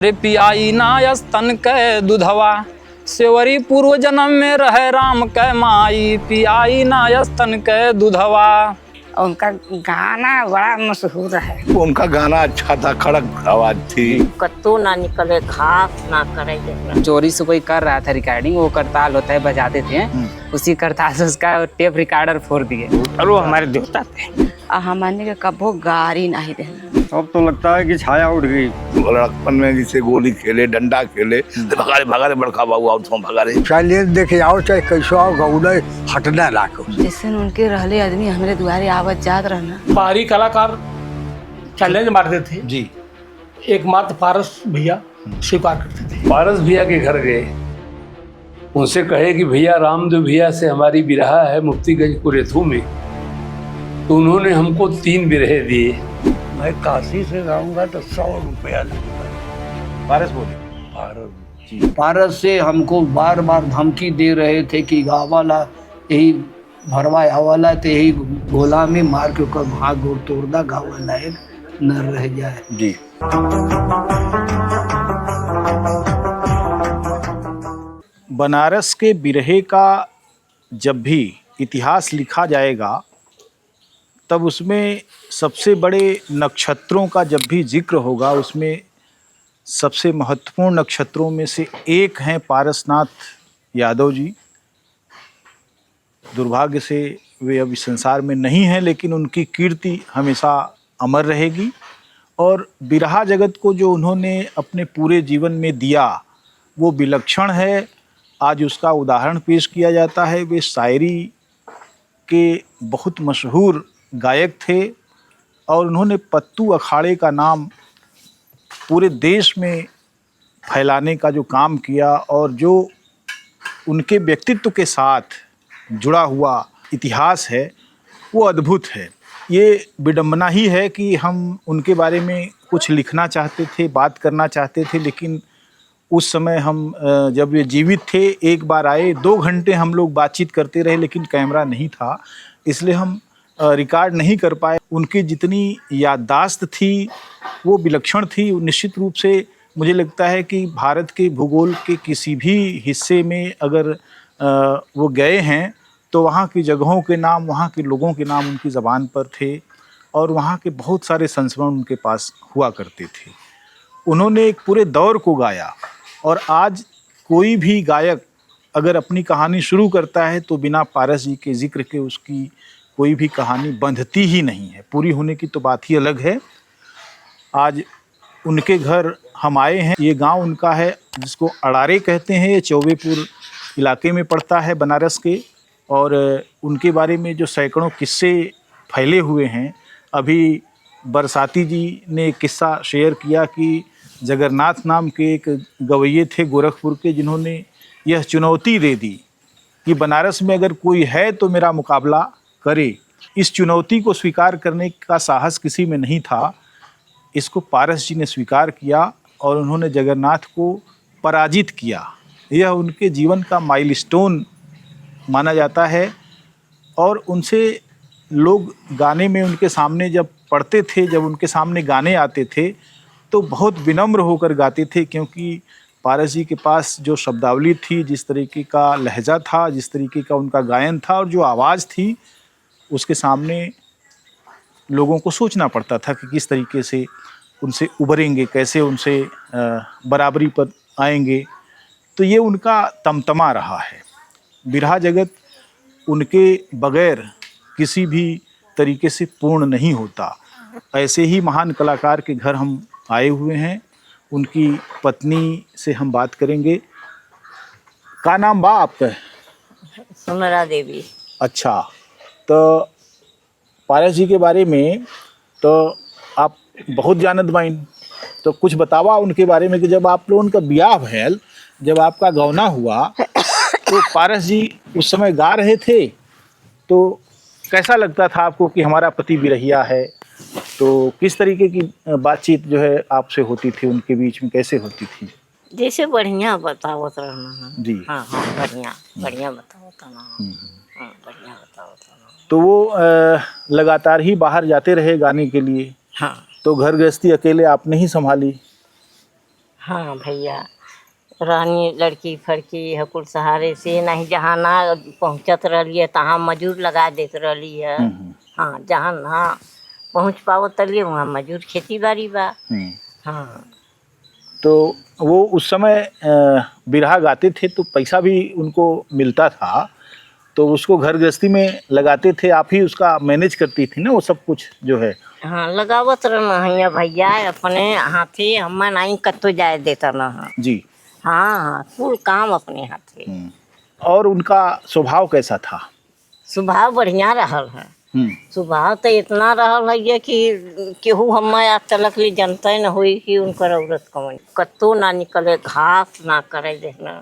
रे पियाई ना स्तन के दुधवा, सेवरी पूर्व जन्म में रहे राम के माई, पियाई ना स्तन के दुधवा। उनका गाना बड़ा मशहूर है। उनका गाना अच्छा था, खड़क आवाज थी। कत्तो ना निकले घास ना करे। चोरी से कोई कर रहा था रिकॉर्डिंग, वो करताल होता है बजाते थे, उसी करताल से उसका टेप रिकॉर्डर फोड़ दिए और वो हमारे देवता थे। हमने के कबो गाड़ी नहीं देना। अब तो लगता है कि छाया उड़ गई। लड़कपन में जिसे गोली खेले, डंडा खेले, भगारे भगारे बड़का बाबू आओ तो भगारे। चाहे देखे आओ चाहे कैसो आओ, गौड़े हटना लाखो। जैसे उनके रहले आदमी हमारे द्वारे आवत जात रहना। बाहरी कलाकार चैलेंज मारते थे जी, एकमात्र पारस भैया स्वीकार करते थे। पारस भैया के घर गए, उनसे कहे कि भैया रामदेव भैया से हमारी बिरहा है मुफ्तीगंज कुरेथू में, तो उन्होंने हमको 3 बिरहे दिए। मैं काशी से गाऊंगा तो 100 रुपया लगता। पारस बोले। पारस से हमको बार बार धमकी दे रहे थे कि गावाला यही भरवा आवाला तो यही गोला में मार के ओकर भाग गोड़ तोड़ दा, गावाला एक न रह जाए। जी, बनारस के बिरहे का जब भी इतिहास लिखा जाएगा तब उसमें सबसे बड़े नक्षत्रों का जब भी जिक्र होगा, उसमें सबसे महत्वपूर्ण नक्षत्रों में से एक हैं पारसनाथ यादव जी। दुर्भाग्य से वे अब इस संसार में नहीं हैं, लेकिन उनकी कीर्ति हमेशा अमर रहेगी। और बिरहा जगत को जो उन्होंने अपने पूरे जीवन में दिया वो विलक्षण है। आज उसका उदाहरण पेश किया जाता है। वे शायरी के बहुत मशहूर गायक थे और उन्होंने पत्तू अखाड़े का नाम पूरे देश में फैलाने का जो काम किया और जो उनके व्यक्तित्व के साथ जुड़ा हुआ इतिहास है वो अद्भुत है। ये विडंबना ही है कि हम उनके बारे में कुछ लिखना चाहते थे, बात करना चाहते थे, लेकिन उस समय हम जब ये जीवित थे, एक बार आए, 2 घंटे हम लोग बातचीत करते रहे, लेकिन कैमरा नहीं था, इसलिए हम रिकॉर्ड नहीं कर पाए। उनकी जितनी याददाश्त थी वो विलक्षण थी। निश्चित रूप से मुझे लगता है कि भारत के भूगोल के किसी भी हिस्से में अगर वो गए हैं तो वहाँ की जगहों के नाम, वहाँ के लोगों के नाम उनकी ज़बान पर थे और वहाँ के बहुत सारे संस्मरण उनके पास हुआ करते थे। उन्होंने एक पूरे दौर को गाया और आज कोई भी गायक अगर अपनी कहानी शुरू करता है तो बिना पारस जी के जिक्र के उसकी कोई भी कहानी बंधती ही नहीं है। पूरी होने की तो बात ही अलग है। आज उनके घर हम आए हैं। ये गांव उनका है जिसको अड़ारे कहते हैं। ये चौबेपुर इलाके में पड़ता है बनारस के। और उनके बारे में जो सैकड़ों किस्से फैले हुए हैं। अभी बरसाती जी ने एक किस्सा शेयर किया कि जगन्नाथ नाम के एक गवैये थे गोरखपुर के, जिन्होंने यह चुनौती दे दी कि बनारस में अगर कोई है तो मेरा मुकाबला करे। इस चुनौती को स्वीकार करने का साहस किसी में नहीं था। इसको पारस जी ने स्वीकार किया और उन्होंने जगन्नाथ को पराजित किया। यह उनके जीवन का माइलस्टोन माना जाता है। और उनसे लोग गाने में उनके सामने जब पढ़ते थे, जब उनके सामने गाने आते थे तो बहुत विनम्र होकर गाते थे, क्योंकि पारस जी के पास जो शब्दावली थी, जिस तरीके का लहजा था, जिस तरीके का उनका गायन था और जो आवाज़ थी, उसके सामने लोगों को सोचना पड़ता था कि किस तरीके से उनसे उभरेंगे, कैसे उनसे बराबरी पर आएंगे। तो ये उनका तमतमा रहा है। बिरहा जगत उनके बगैर किसी भी तरीके से पूर्ण नहीं होता। ऐसे ही महान कलाकार के घर हम आए हुए हैं। उनकी पत्नी से हम बात करेंगे। का नाम बा आपका? सुनरा देवी। अच्छा, तो पारस जी के बारे में तो आप बहुत जानत बाइन, तो कुछ बतावा उनके बारे में कि जब आप लोगों का ब्याह भैल, जब आपका गौना हुआ तो पारस जी उस समय गा रहे थे, तो कैसा लगता था आपको कि हमारा पति बिरहिया है? तो किस तरीके की बातचीत जो है आपसे होती थी, उनके बीच में कैसे होती थी? जैसे बढ़िया बतावत रहना है। जी, हाँ हाँ, बढ़िया बतावत रहना। हाँ, बढ़िया बतावत रहना। तो वो लगातार ही बाहर जाते रहे गाने के लिए। हाँ, तो घर गृहस्थी अकेले आपने ही संभाली? हाँ भैया, रहनी लड़की फड़की हकुल सहारे से नहीं, जहाँ ना पहुँचत रही है तहाँ मजूर लगा देते रही है। हाँ, जहाँ ना पहुँच पाओ तलिए वहाँ मजूर खेती बाड़ी बा। हाँ, तो वो उस समय बिरहा गाते थे तो पैसा भी उनको मिलता था, तो उसको घर गृहस्थी में लगाते थे, आप ही उसका मैनेज करती थी ना वो सब कुछ जो है? हाँ लगावत रहना है भैया, अपने हाथे हम नहीं कत्तो जाए देता ना। जी। हाँ हाँ, कुल काम अपने हाथे। और उनका स्वभाव कैसा था? स्वभाव बढ़िया रहल है। स्वभाव तो इतना रहल है कि केहू हम आज तलक ले जनता न हुई कि उनकर औरत कौन कत्तो ना निकले, घास ना करे देखना।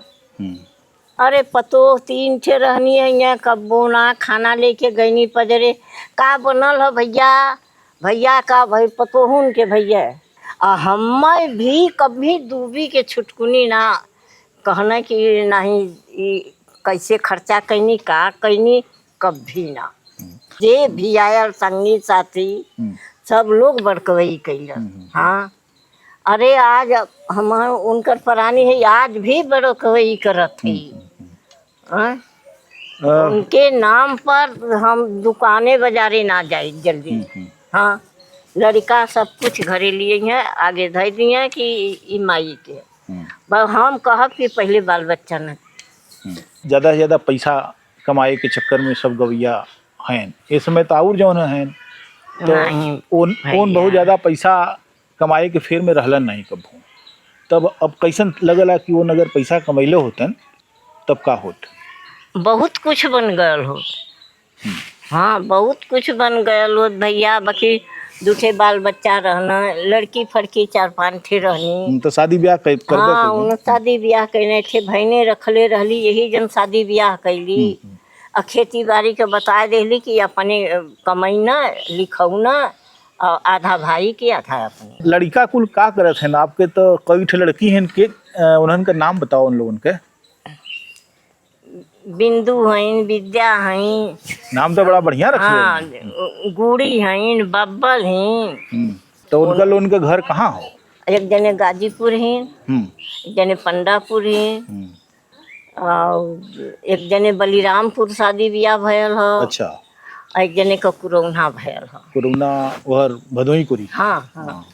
अरे पतो 3 ठे रहनी है यहाँ, कब्बो ना खाना लेके गईनी पजरे, का बनल है भैया, भैया का भाई पतोहुन के भैया। हमें भी कभी दूबी के छुटकुनी ना कहना कि नहीं कैसे खर्चा कैनी का कैनी, कभी ना। जे भी आयल संगी साथी सब लोग बड़कवई कैल। हाँ, अरे आज हम उनकर परानी है, आज भी बड़कवई करत थी। उनके नाम पर हम दुकाने बाजारे ना जाए जल्दी। हाँ, लड़का सब कुछ घरे लिए हैं, आगे धर दिए कि ई माई के। बस हम कहब कि पहले बाल बच्चा न। ज़्यादा से ज़्यादा पैसा कमाए के चक्कर में सब गवैया हैं इस समय तो और जौन हैं, तो उन बहुत ज़्यादा पैसा कमाए के फेर में रहलन नहीं कभू। तब अब कैसन लगला कि वो अगर पैसा कमैले होतन तब का होत? बहुत कुछ बन गयल हो। हाँ, बहुत कुछ बन गयल हो भैया। बाकी 2 ठे बाल बच्चा रहना, लड़की फड़की 4-5 ठे रहनी। तो शादी ब्याह कर हाँ, उन शादी ब्याह कैने थे, भैने रखले रहली, यही जन शादी ब्याह कैली। और खेती बाड़ी के बता देली कि अपने कमैना लिखौना, और आधा भाई के आधा अपने। लड़का कुल का करत हैं आपके? तो कई ठे लड़की हैं के, उन्हन का नाम बताओ उन लोगन के। बिंदु हैं, विद्या हैं, नाम तो बड़ा बढ़िया रखे। हाँ, गुड़ी हैं, बब्बल हैं। तो उनका लोगन के घर कहाँ हो? एक जने गाजीपुर हैं, एक जने पंडापुर हैं, और एक जने बलिरामपुर शादी ब्याह भयल हो। अच्छा। एक जने का कुरौना भयल हो। कुरौना वहर भदोही कुरी। हाँ हाँ,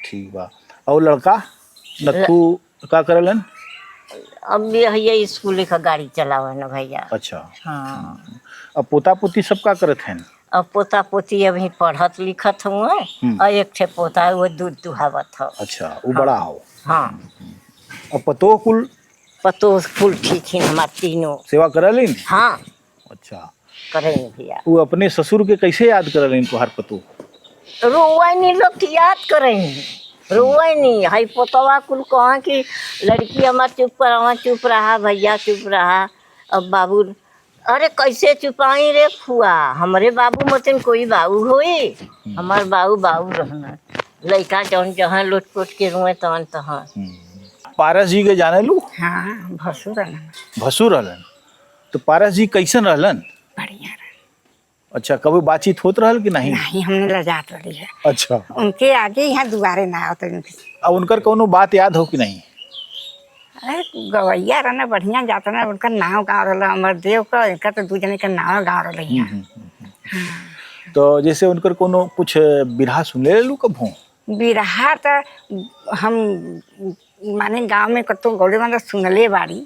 ठीक बा। और लड़का नथु का करलन? अब भैया स्कूल का गाड़ी चलावा न भैया। अच्छा। हाँ, अब पोता पोती सब का करत हैं? अब पोता पोती अभी पढ़त लिखत हुआ, और एक ठे पोता वो दूध दुहावत हो। अच्छा, वो बड़ा हो। हाँ, अब पतो कुल पतो फुल ठीक है हमार तीनों। सेवा करलिन? हाँ, अच्छा, करेंगे भैया। वो अपने ससुर के कैसे याद करलिन तुहार पतो? रोवा नहीं लोग याद करेंगे, रोवा नहीं। हाई पोतवा कुल कहाँ की लड़की हमार चुप रहा भैया, चुप रहा। अब बाबू, अरे कैसे चुपाई रे फुआ, हमारे बाबू मतन कोई बाबू होई? हमार बाबू रहना, लड़का जौन जहाँ लोट पोट के रुए तवन तहाँ। पारस जी के जाने लू? हाँ, भसुर रहलन। भसुर रहलन? तो पारस जी कैसन रहलन? बढ़िया रहलन। अच्छा, कभी बातचीत होत रहल कि नहीं? नहीं, हमने लजात रही है। अच्छा। उनके आगे यहाँ दुआरे ना आवत। अब उनकर कोनो बात याद हो कि नहीं? अरे गवैया रहना, बढ़िया जाता ना। उनका नाव गाँव रहा अमरदेव का, इनका तो 2 जने का नाव गाँव रही है। तो जैसे उनकर कोनो कुछ बिरहा सुनले लू कभू? बिरहा तो हम माने गांव में कतो गौड़े मतलब सुनले बाड़ी।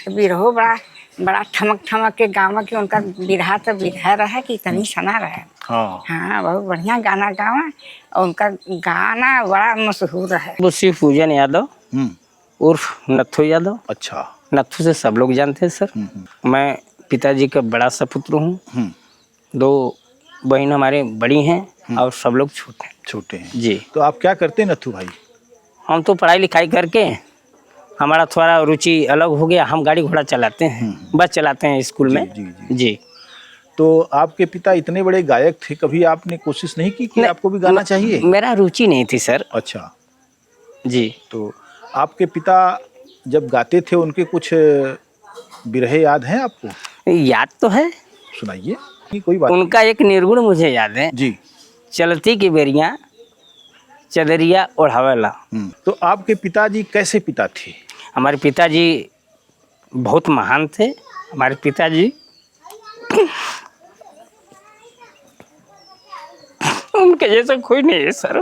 बिरहो बड़ा ठमक के गाँव के उनका बिरहा तो बिरहा रहा कि तनी सना रहा। हाँ, बहुत बढ़िया गाना गावा, और उनका गाना बड़ा मशहूर है। वो शिव पूजन यादव उर्फ नथु यादव। अच्छा। नथु से सब लोग जानते हैं सर। मैं पिताजी का बड़ा सा पुत्र हूँ। 2 बहन हमारे बड़ी हैं और सब लोग छोटे हैं जी। तो आप क्या करते हैं नथु भाई? हम तो पढ़ाई लिखाई करके हमारा थोड़ा रुचि अलग हो गया, हम गाड़ी घोड़ा चलाते हैं, बस चलाते हैं स्कूल में। जी। तो आपके पिता इतने बड़े गायक थे, कभी आपने कोशिश नहीं की कि आपको भी गाना चाहिए? मेरा रुचि नहीं थी सर। अच्छा जी। तो आपके पिता जब गाते थे उनके कुछ बिरहे याद हैं आपको? याद तो है, सुनाइए। कोई बात उनका एक निर्गुण मुझे याद है जी। चलती की बेरियां चदरिया ओढ़ावेला। तो आपके पिताजी कैसे पिता थे? हमारे पिताजी बहुत महान थे। हमारे पिताजी उनके जैसा कोई नहीं है सर।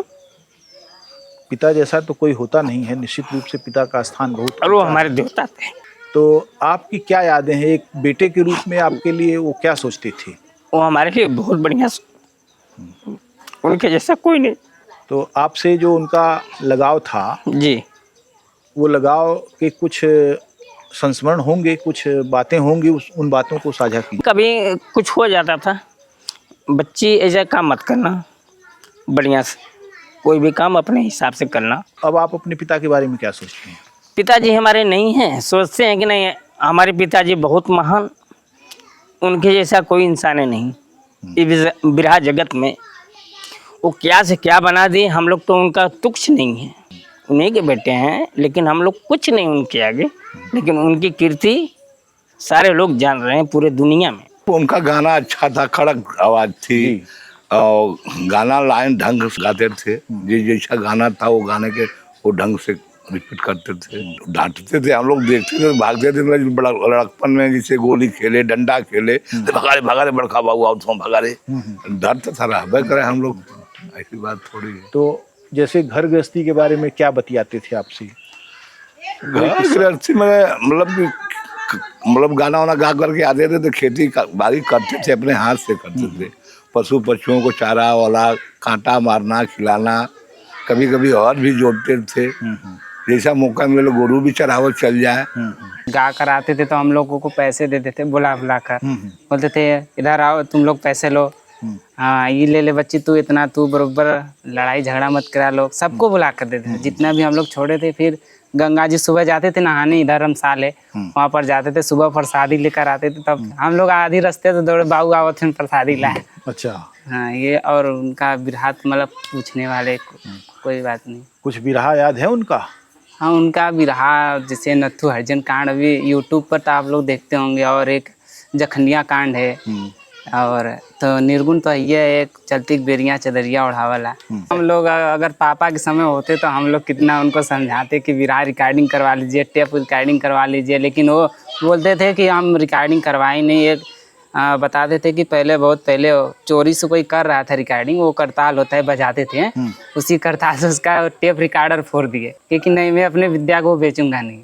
पिता जैसा तो कोई होता नहीं है, निश्चित रूप से पिता का स्थान बहुत और वो ऊंचा है। हमारे देवता थे। तो आपकी क्या यादें हैं एक बेटे के रूप में, आपके लिए वो क्या सोचते थे? वो हमारे लिए बहुत बढ़िया, उनके जैसा कोई नहीं। तो आपसे जो उनका लगाव था जी, वो लगाव के कुछ संस्मरण होंगे, कुछ बातें होंगी, उन बातों को साझा कीजिए। कभी कुछ हो जाता था, बच्ची ऐसा काम मत करना, बढ़िया से कोई भी काम अपने हिसाब से करना। अब आप अपने पिता के बारे में क्या सोचते हैं? पिताजी हमारे नहीं हैं, सोचते हैं कि नहीं हमारे पिताजी बहुत महान, उनके जैसा कोई इंसान है नहीं इस बिरहा जगत में। वो क्या से क्या बना दिए, हम लोग तो उनका तुच्छ नहीं है, उन्हीं के बेटे हैं, लेकिन हम लोग कुछ नहीं उनके आगे। लेकिन उनकी कीर्ति सारे लोग जान रहे हैं पूरे दुनिया में। उनका गाना अच्छा था, कड़क आवाज थी और गाना लाइन ढंग से गाते थे। जिस जैसा गाना था वो गाने के वो ढंग से रिपीट करते थे, डांटते थे, हम लोग देखते थे, भागते थे। बड़ा लड़कपन में जैसे गोली खेले, डंडा खेले, भगारे भगारे बड़का बाबू आओ तो भगारे, डर तो था रहा करे हम लोग, ऐसी बात थोड़ी है। तो जैसे घर गृहस्थी के बारे में क्या बतियाते थे आपसे? घर गृहस्थी में मतलब गाना वाना गा करके आते थे तो खेती बाड़ी करते थे, अपने हाथ से करते थे। पशु पक्षियों को चारा वाला, कांटा मारना, खिलाना, कभी कभी और भी जोतते थे। जैसा मौका मिले गोरू भी चरावत चल जाए। गा कर आते थे तो हम लोगों को पैसे देते थे, बुला बुला कर बोलते थे इधर आओ तुम लोग पैसे लो, हाँ ये ले ले बच्ची तू इतना, तू बरोबर लड़ाई झगड़ा मत करा लो, सबको बुला कर देते थे जितना भी हम लोग छोड़े थे। फिर गंगा जी सुबह जाते थे नहाने, इधर धर्मशाले वहाँ पर जाते थे, सुबह प्रसादी लेकर आते थे। तब हम लोग आधी रास्ते तो दौड़े बाबू आओ थे प्रसादी लाए। अच्छा, हाँ ये और उनका बिरहा मतलब पूछने वाले कोई बात नहीं। कुछ बिरहा याद है उनका? हाँ उनका बिरहा जैसे नत्थु हरिजन कांड अभी यूट्यूब पर तो आप लोग देखते होंगे, और एक जखनिया कांड है, और तो निर्गुण तो ये एक चलती बेरिया चदरिया ओढ़ावला। हम लोग अगर पापा के समय होते तो हम लोग कितना उनको समझाते कि बिरहा रिकॉर्डिंग करवा लीजिए, टेप रिकॉर्डिंग करवा लीजिए, लेकिन वो बोलते थे कि हम रिकॉर्डिंग करवाए नहीं। एक बताते थे कि पहले बहुत पहले चोरी से कोई कर रहा था रिकॉर्डिंग, वो करताल होता है बजाते थे, उसी करताल से उसका टेप रिकॉर्डर फोड़ दिए, क्योंकि नहीं मैं अपने विद्या को बेचूंगा नहीं,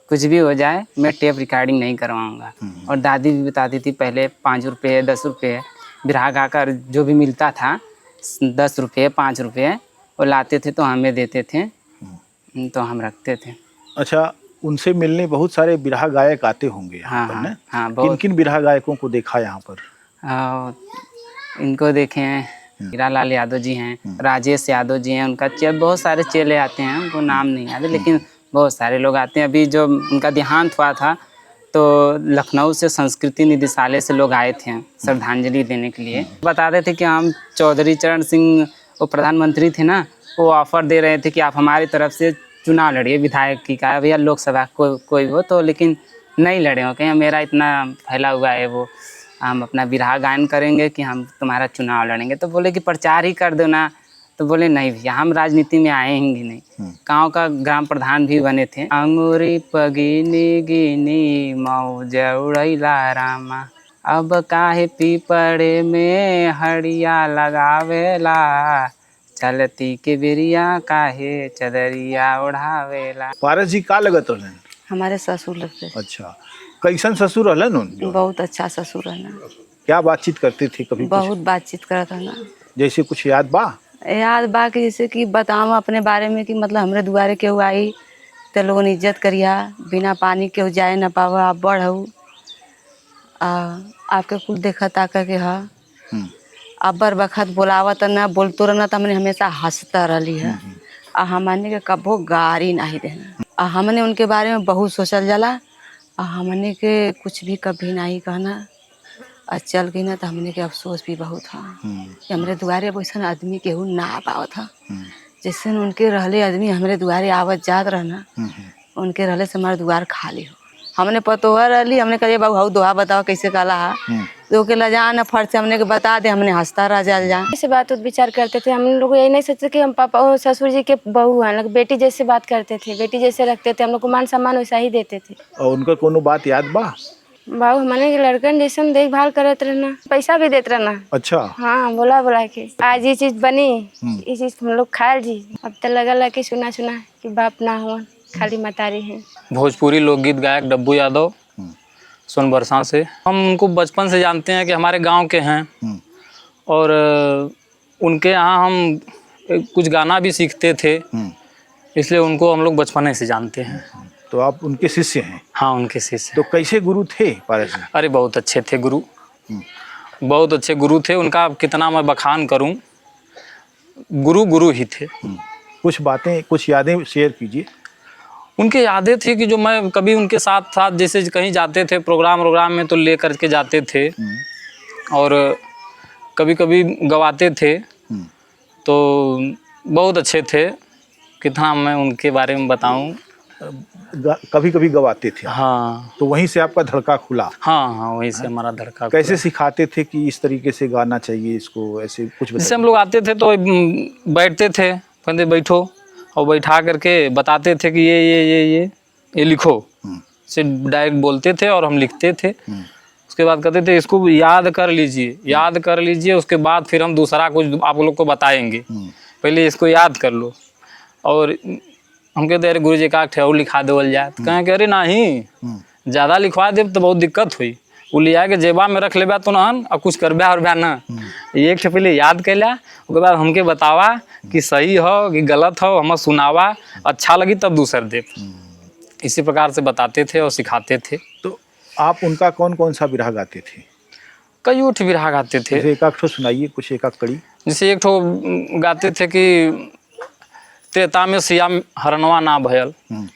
कुछ भी हो जाए मैं टेप रिकॉर्डिंग नहीं करवाऊंगा। और दादी भी बताती थी पहले 5 रुपये 10 रुपये बिरहा गाकर जो भी मिलता था 10 रुपये 5 रुपये वो लाते थे तो हमें देते थे, तो हम रखते थे। अच्छा, उनसे मिलने बहुत सारे बिरहा गायक आते होंगे यहाँ पर ना? हाँ किन किन बिरहा गायकों को देखा यहाँ पर? इनको देखे हैं, हीरालाल यादव जी हैं, राजेश यादव जी हैं, उनका बहुत सारे चेले आते हैं, उनको नाम नहीं याद है लेकिन बहुत सारे लोग आते हैं। अभी जो उनका देहांत हुआ था तो लखनऊ से संस्कृति निदेशालय से लोग आए थे श्रद्धांजलि देने के लिए। बताते थे कि हम चौधरी चरण सिंह वो प्रधानमंत्री थे ना, वो ऑफर दे रहे थे कि आप हमारी तरफ से चुनाव लड़िए विधायक की का या लोकसभा कोई हो तो, लेकिन नहीं लड़े हो कहीं मेरा इतना फैला हुआ है वो, हम अपना बिरहा गायन करेंगे कि हम तुम्हारा चुनाव लड़ेंगे। तो बोले कि प्रचार ही कर दो ना, तो बोले नहीं भैया हम राजनीति में आएंगे नहीं। गांव का ग्राम प्रधान भी बने थे। अंगूरी पगिनी गिनी मौज उड़ैला रामा, अब काहे पीपड़े में हड़िया लगावेला, चलती के बिरिया काहे चदरिया ओढ़ावेला। पारस जी का लगत रहलन? हमारे ससुर लगते। अच्छा, कैसन ससुर रहलन उन? बहुत अच्छा ससुर रहना। क्या बातचीत करते थे? कभी बहुत बातचीत करता ना। जैसे कुछ याद बा? याद बा कि जैसे कि बताऊँ अपने बारे में कि मतलब हमरे दुआरे केहू आई तो लोगन इज्जत करिया, बिना पानी केहू जाए न पावा, आप बढ़ऊ आपके कुल देखा ताका के हा अबर बखत बोलावत न बोलतो रहना तो हमने हमेशा हंसता रही है। हमने के कबो गारी नहीं देना। हमने उनके बारे में बहुत सोचल जाला, हमने के कुछ भी कभी नहीं कहना। चल गई ना तो हमने के अफसोस भी बहुत था कि हमारे दुआरे वैसा आदमी केहू ना पावत था। जैसे उनके रहले आदमी हमारे दुआरे आवत जात रहना, उनके रहले से हमारे दुआर खाली हो। हमने पतोहर रही, हमने कहे बाबू हाउ दोहा बताओ कैसे काला हा, तो के लजा न फट से हमने के बता दे, हमने हंसता रह जा। ऐसे बात विचार करते थे हम लोग, यही नहीं सोचते कि हम पापा और ससुर जी के बहू हैं, लोग बेटी जैसे बात करते थे, बेटी जैसे रखते थे, हम लोग को मान सम्मान वैसा ही देते थे। और उनका कोनो बात याद बा? बाबू हमारे लड़कन जैसे देखभाल करत रहना, पैसा भी देते रहना। अच्छा। हाँ, बोला के आज ये चीज बनी, ये चीज हम लोग खाए जी। अब तो लगा कि सुना कि बाप ना हो, खाली मतारी है। भोजपुरी लोकगीत गायक डब्बू यादव, सोनबरसा से। हम उनको बचपन से जानते हैं कि हमारे गांव के हैं, और उनके यहाँ हम कुछ गाना भी सीखते थे, इसलिए उनको हम लोग बचपन से जानते हैं। तो आप उनके शिष्य हैं? हाँ, उनके शिष्य। तो कैसे गुरु थे पारस जी? अरे बहुत अच्छे थे गुरु, बहुत अच्छे गुरु थे। उनका कितना मैं बखान करूं, गुरु ही थे। कुछ बातें, कुछ यादें शेयर कीजिए। उनकी यादें थी कि जो मैं कभी उनके साथ जैसे कहीं जाते थे प्रोग्राम में तो ले करके जाते थे, और कभी कभी गवाते थे, तो बहुत अच्छे थे। कितना मैं उनके बारे में बताऊं। कभी कभी गवाते थे? हाँ। तो वहीं से आपका धड़का खुला? हाँ, वहीं से हमारा धड़का। कैसे सिखाते थे कि इस तरीके से गाना चाहिए इसको, ऐसे कुछ बताइए। जैसे हम लोग आते थे तो बैठते थे, कहते बैठो, और बैठा करके बताते थे कि ये लिखो, से डायरेक्ट बोलते थे और हम लिखते थे। उसके बाद कहते थे इसको याद कर लीजिए, उसके बाद फिर हम दूसरा कुछ आप लोग को बताएंगे, पहले इसको याद कर लो। और हम कहते अरे गुरु जी का ठेहू लिखा देवल जाए, तो कहें कि अरे नहीं, ज़्यादा लिखवा दे तो बहुत दिक्कत हुई, वो ले आके जेबा में रख लेबा तो नहन और कुछ करबा और ना। एक ठे पहले याद कैला, उसके बाद हमके बतावा कि सही हो कि गलत हो, हमें सुनावा, अच्छा लगी तब दूसर दे। इसी प्रकार से बताते थे और सिखाते थे। तो आप उनका कौन कौन सा बिरहा गाते थे? कई उठ बिरहा गाते थे। एक आध ठो सुनाइए, कुछ एक आध कड़ी। जैसे एक ठो गाते थे कि तेता में सिया हरनवा ना भयल,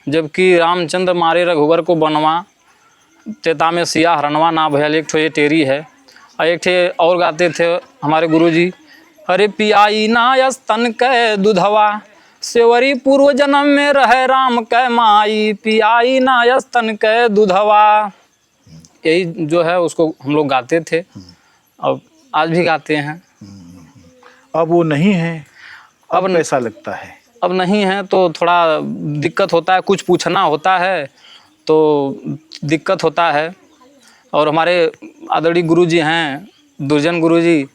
जबकि रामचंद्र मारे रघुवर को बनवा, तेता में सिया हरनवा ना भयल। एक ठो ये टेरी है। और एक ठे और गाते थे हमारे गुरुजी, अरे पियाई ना स्तन कै दुधवा, सेवरी पूर्व जन्म में रहे राम कै माई, पियाई ना स्तन कै दुधवा। यही जो है उसको हम लोग गाते थे, और आज भी गाते हैं। अब वो नहीं है, अब कैसा लगता है? अब नहीं है तो थोड़ा दिक्कत होता है, कुछ पूछना होता है तो दिक्कत होता है। और हमारे आदरणीय गुरुजी हैं, दुर्जन गुरुजी,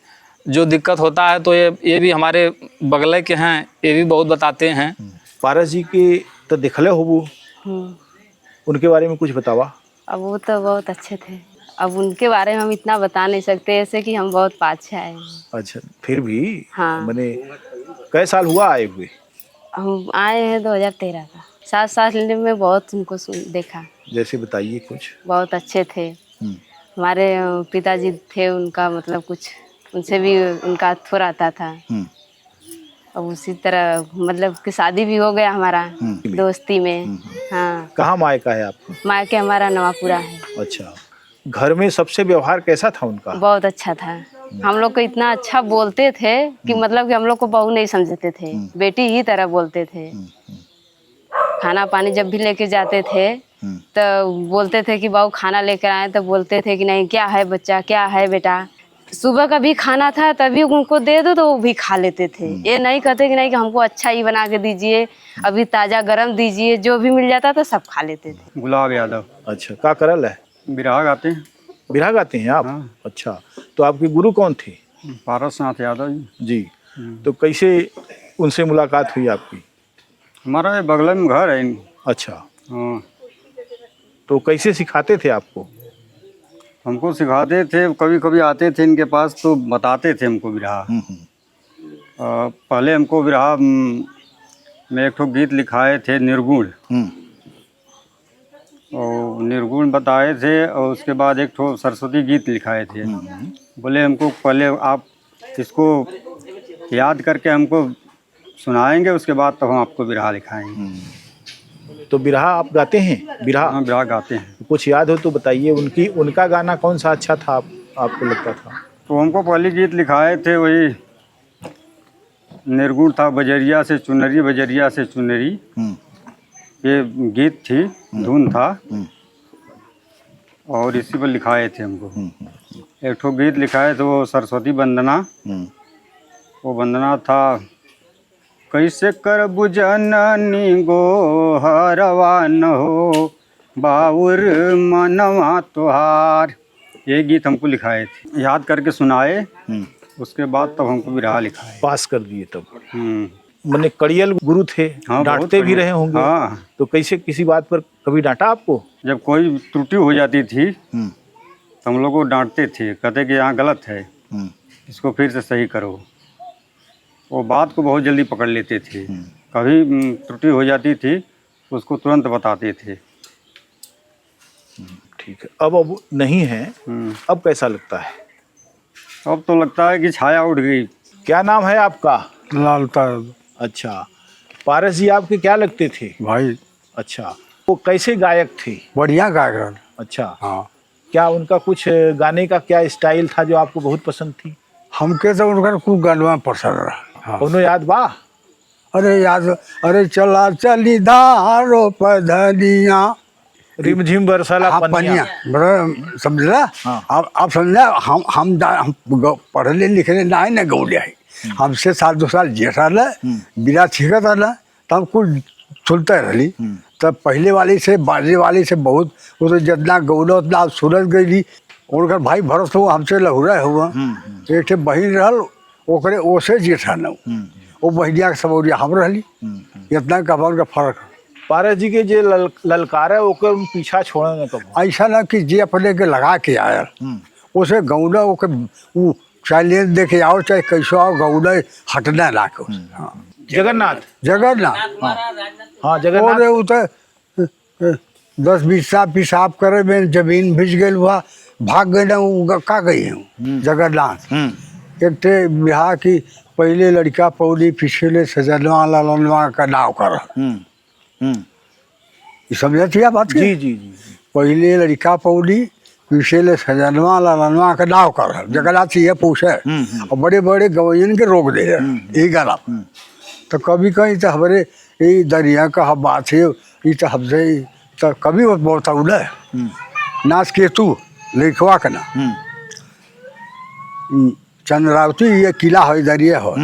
जो दिक्कत होता है तो ये भी हमारे बगले के हैं, ये भी बहुत बताते हैं। पारस जी के तो देखले हो वो, उनके बारे में कुछ बतावा। अब वो तो बहुत अच्छे थे, अब उनके बारे में हम इतना बता नहीं सकते, ऐसे कि हम बहुत पाछे आए। अच्छा, फिर भी हाँ। मैंने कै साल हुआ आए हुए? हम आए हैं 2013 का। 7 साल में बहुत उनको देखा। जैसे बताइए कुछ। बहुत अच्छे थे। हमारे पिताजी थे, उनका मतलब कुछ उनसे भी उनका थोड़ा आता था। और उसी तरह मतलब कि शादी भी हो गया हमारा दोस्ती में। हाँ। कहाँ मायका है आपको? मायके हमारा नवापुरा है। अच्छा, घर में सबसे व्यवहार कैसा था उनका? बहुत अच्छा था। हम लोग को इतना अच्छा बोलते थे कि मतलब कि हम लोग को बहू नहीं समझते थे, बेटी ही तरह बोलते थे। खाना पानी जब भी लेके जाते थे तो बोलते थे कि बहू खाना लेकर आए, तो बोलते थे कि नहीं क्या है बच्चा, क्या है बेटा। सुबह का भी खाना था तभी उनको दे दो तो वो भी खा लेते थे। ये नहीं कहते कि नहीं कि हमको अच्छा ही बना के दीजिए, अभी ताज़ा गरम दीजिए, जो भी मिल जाता था सब खा लेते थे। गुलाब यादव। अच्छा, क्या करल है? बिरहा गाते हैं। बिरहा गाते हैं आप? हाँ। अच्छा, तो आपके गुरु कौन थे? पारसनाथ यादव जी। तो कैसे उनसे मुलाकात हुई आपकी? हमारा बगल में घर है। अच्छा। हाँ। तो कैसे सिखाते थे आपको? हमको सिखाते थे, कभी कभी आते थे इनके पास तो बताते थे हमको बिरहा। पहले हमको बिरहा में एक ठो गीत लिखाए थे, निर्गुण। और निर्गुण बताए थे, और उसके बाद एक ठो सरस्वती गीत लिखाए थे। बोले हमको पहले आप इसको याद करके हमको सुनाएंगे, उसके बाद तो हम आपको बिरहा लिखाएंगे। तो बिरहा आप गाते हैं? बिरहा? हाँ, बिरहा गाते हैं। कुछ याद हो तो बताइए। उनका गाना कौन सा अच्छा था आपको लगता था? तो हमको पहले गीत लिखाए थे वही निर्गुण था, बजरिया से चुनरी, बजरिया से चुनरी। ये गीत थी, धुन था। और इसी पर लिखाए थे हमको। एक ठो गीत लिखाए थे वो सरस्वती वंदना। वो वंदना था, कैसे करबु जननी गो हरवान हो बाउर मनवा तुहार। ये गीत हमको लिखाए थे, याद करके सुनाए। उसके बाद तब हमको बिरहा लिखाए, पास कर दिए तब। मैंने कड़ियल गुरु थे, हाँ, डांटते भी रहे होंगे। हाँ। तो कैसे किसी बात पर कभी डांटा आपको? जब कोई त्रुटि हो जाती थी तो हम लोग को डांटते थे, कहते कि यहाँ गलत है, इसको फिर से सही करो। वो बात को बहुत जल्दी पकड़ लेते थे। कभी त्रुटि हो जाती थी तो उसको तुरंत बताते थे। ठीक है, अब नहीं है। अब कैसा लगता है? अब तो लगता है कि छाया उड़ गई। क्या नाम है आपका? लालता। अच्छा, पारस जी आपके क्या लगते थे? भाई। अच्छा, वो कैसे गायक थे? बढ़िया गायक। अच्छा। हाँ। क्या उनका कुछ गाने का क्या स्टाइल था जो आपको बहुत पसंद थी? हमके तो उनका कुछ गाना पसंद रहा। हाँ। कोनो याद बा? अरे याद, अरे चला चली धारो पधनिया, रिमझिम बरसाला पनिया। बड़ा समझला? हाँ। आप समझा, हम पढ़ले लिखले ना है ना गौले है। हमसे 1-2 साल जेठा ल बिना छिकत रहा तो हम कुछ सुनते रही। तब पहले वाली से बाजे वाली से बहुत वो तो जितना गौलो उतना सूरज गई। उनका भाई भरत हो हमसे लहुरा हुआ। एक बहन रहल, ओकरे ओसे जेठा न वो बहनिया के सबौरिया हम रही। इतना कबर का फर्क। पारस जी के जे ललकारा ओकर पीछा छोड़े न कब। ऐसा ना कि जे अपने के लगा के आया उसे गौला ओके चाहे ले देखे आओ चाहे कैसे आओ, गौला हटना ना को। जगन्नाथ। हाँ जगन्नाथ। और वो तो 10-20 साल पेशाब करे में जमीन भिज गई हुआ, भाग गए ना का गई हूँ जगन्नाथ। एक थे बिहार की पहले लड़का पौली पिछले सजनवा ललनवा का नाव कर। समझा थी बात? जी जी जी। पहले लड़का पौली पिछले सजनवा ललनवा का नाव कर। जगन्नाथ ये पूछे और बड़े बड़े गवैयन के रोक दे यही गाना। तो कभी कहीं तो हमारे यही दरिया का बात है, ये तो हमसे तो कभी बहुत उड़ा नाच के तू लिखवा के ना चंद्रावती ये किला हो दरिया हो।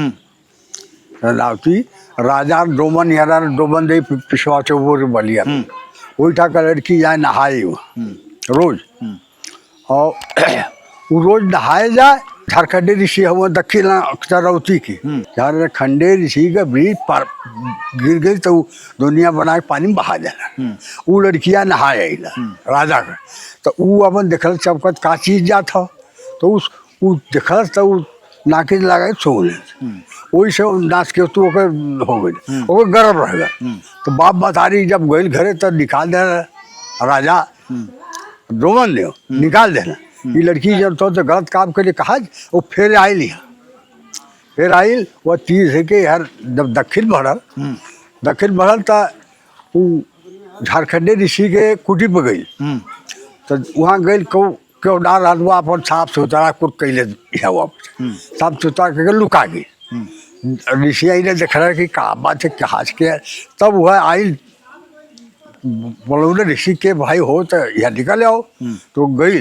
चंद्रावती राजा डोमन यारा डोमन दे पिछवा चौबोर बलिया वही था का लड़की जाए नहाए रोज। और वो रोज नहाए जाए। झारखंडे ऋषि है वो दक्षिण चंद्रावती की। झारखंडे ऋषि का ब्रिज पर गिर गई तो दुनिया बना के पानी में बहा जाना। वो लड़कियां नहाए राजा का। तो वो अपन देखल चमकत का चीज जात हो तो उस देखल तो नाके लगा सोने वही से नाच के तू हो गई वो गर्व रहेगा। तो बाप बतारी जब गई घरे तो निकाल दे राजा डोमन ले निकाल देना। ये लड़की जब तो गलत काम के लिए कहा वो फिर आई लिया। फिर आई वो तीर है कि यार जब दक्षिण बढ़ल तो वो झारखंडे ऋषि के कुटी पर गई। तो वहाँ गई क्यों डाल रहा अपन साफ सुथरा कुछ कैले साफ सुथरा करके लुका गई। ऋषि आई ने देख रहा कि का बात है क्या के। तब वह आई बोले ऋषि के भाई हो तो यहाँ निकल आओ। तो गई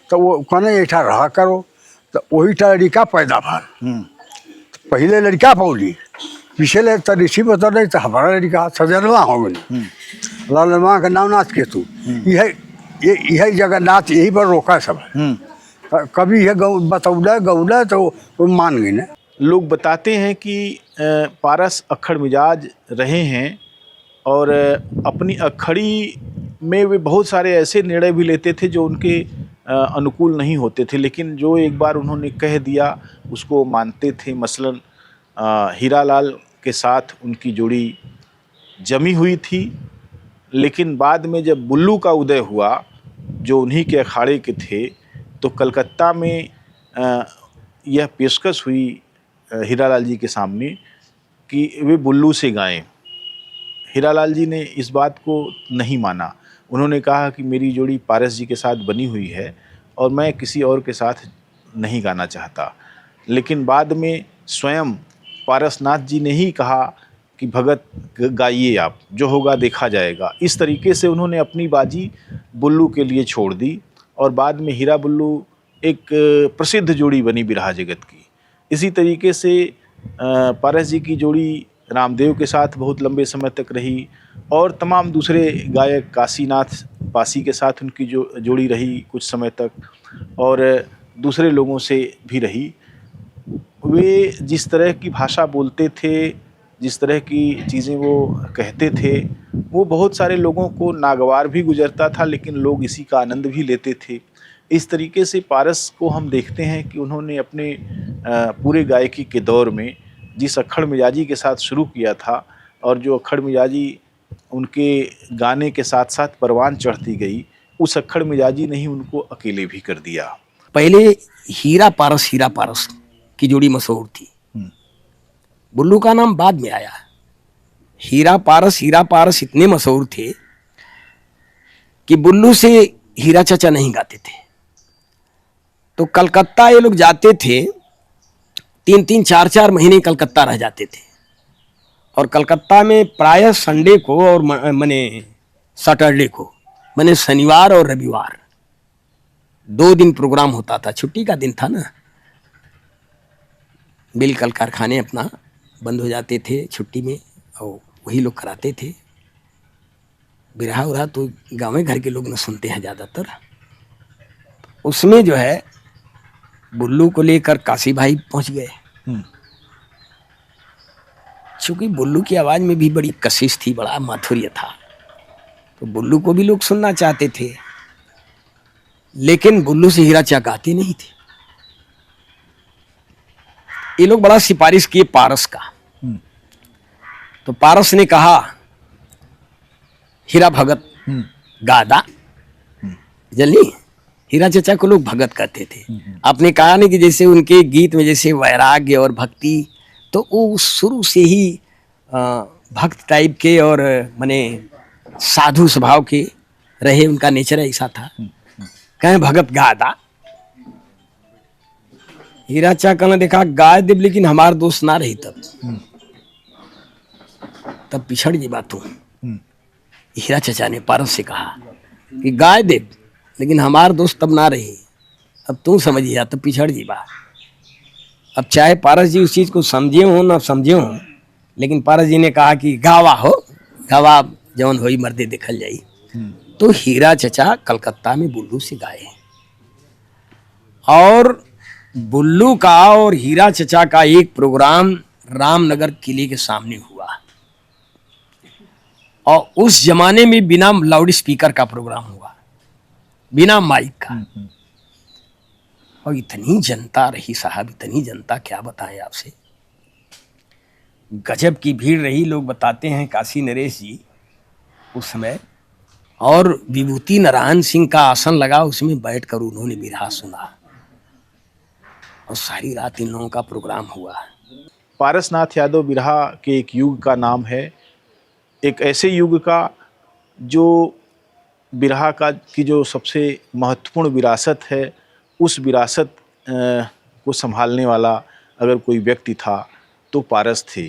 तो वो कहने ऐसा रहा करो। तो वही था लड़का पैदा भर। पहले लड़का पौली पिछले तो ऋषि बता नहीं तो हमारा लड़का सजनवा हो गई। ललनवा का नाम नाच के तू यही जगन्नाथ यही पर रोका सब। कभी यह बतौला गौला तो वो मान गई ना। लोग बताते हैं कि पारस अक्खड़ मिजाज रहे हैं और अपनी अक्खड़ी में वे बहुत सारे ऐसे निर्णय भी लेते थे जो उनके अनुकूल नहीं होते थे, लेकिन जो एक बार उन्होंने कह दिया उसको मानते थे। मसलन हीरालाल के साथ उनकी जोड़ी जमी हुई थी, लेकिन बाद में जब बुल्लू का उदय हुआ जो उन्हीं के अखाड़े के थे तो कलकत्ता में यह पेशकश हुई हीरालाल जी के सामने कि वे बुल्लू से गाएं। हीरालाल जी ने इस बात को नहीं माना। उन्होंने कहा कि मेरी जोड़ी पारस जी के साथ बनी हुई है और मैं किसी और के साथ नहीं गाना चाहता। लेकिन बाद में स्वयं पारसनाथ जी ने ही कहा कि भगत गाइए आप, जो होगा देखा जाएगा। इस तरीके से उन्होंने अपनी बाजी बुल्लू के लिए छोड़ दी और बाद में हीरा बुल्लू एक प्रसिद्ध जोड़ी बनी बिरहा जगत की। इसी तरीके से पारस जी की जोड़ी रामदेव के साथ बहुत लंबे समय तक रही और तमाम दूसरे गायक काशीनाथ पासी के साथ उनकी जो जोड़ी रही कुछ समय तक और दूसरे लोगों से भी रही। वे जिस तरह की भाषा बोलते थे, जिस तरह की चीज़ें वो कहते थे, वो बहुत सारे लोगों को नागवार भी गुजरता था, लेकिन लोग इसी का आनंद भी लेते थे। इस तरीके से पारस को हम देखते हैं कि उन्होंने अपने पूरे गायकी के दौर में जिस अक्खड़ मिजाजी के साथ शुरू किया था और जो अक्खड़ मिजाजी उनके गाने के साथ साथ परवान चढ़ती गई, उस अक्खड़ मिजाजी ने ही उनको अकेले भी कर दिया। पहले हीरा पारस की जोड़ी मशहूर थी, बुल्लू का नाम बाद में आया। हीरा पारस इतने मशहूर थे कि बुल्लू से हीरा चाचा नहीं गाते थे, तो कलकत्ता ये लोग जाते थे, 3-3 4-4 महीने कलकत्ता रह जाते थे और कलकत्ता में प्रायः संडे को और मने सैटरडे को, मने शनिवार और रविवार 2 दिन प्रोग्राम होता था। छुट्टी का दिन था ना, मिल कल कारखाने अपना बंद हो जाते थे छुट्टी में और वही लोग कराते थे। बिरहा उरहा तो गाँव घर के लोग न सुनते हैं ज़्यादातर। उसमें जो है बुल्लू को लेकर काशी भाई पहुंच गए, क्योंकि बुल्लू की आवाज़ में भी बड़ी कशिश थी, बड़ा माधुर्य था, तो बुल्लू को भी लोग सुनना चाहते थे, लेकिन बुल्लू से हीरा चाचा गाते नहीं थे। ये लोग बड़ा सिफारिश किए पारस का, तो पारस ने कहा हीरा भगत गादा जल्दी। हीरा चाचा को लोग भगत कहते थे। आपने कहा नहीं कि जैसे उनके गीत में जैसे वैराग्य और भक्ति, तो वो शुरू से ही भक्त टाइप के और माने साधु स्वभाव के रहे, उनका नेचर ऐसा था। कहें भगत गादा, हीरा चाचा कहने देखा गाय देव, लेकिन हमार दोस्त ना रही तब पिछड़ जी बात हो। हीरा चाचा ने पारस से कहा कि गाय देव, लेकिन हमार दोस्त तब ना रही, अब तू समझिया तब पिछड़ जी बा। अब चाहे पारस जी उस चीज़ को समझे हो ना समझे हो, लेकिन पारस जी ने कहा कि गावा हो, गावा जवन होई मर्दे देखल जाई। तो हीरा चाचा कलकत्ता में बुल्लू से गाए और बुल्लू का और हीरा चाचा का एक प्रोग्राम रामनगर किले के सामने हुआ और उस जमाने में बिना लाउड स्पीकर का प्रोग्राम हुआ, बिना माइक का। और इतनी जनता रही साहब, इतनी जनता क्या बताएं आपसे, गजब की भीड़ रही। लोग बताते हैं काशी नरेश जी उस समय, और विभूति नारायण सिंह का आसन लगा, उसमें बैठकर उन्होंने बिरहा सुना और सारी रात इन लोगों का प्रोग्राम हुआ। पारसनाथ यादव बिरहा के एक युग का नाम है, एक ऐसे युग का जो बिरहा का की जो सबसे महत्वपूर्ण विरासत है, उस विरासत को संभालने वाला अगर कोई व्यक्ति था तो पारस थे।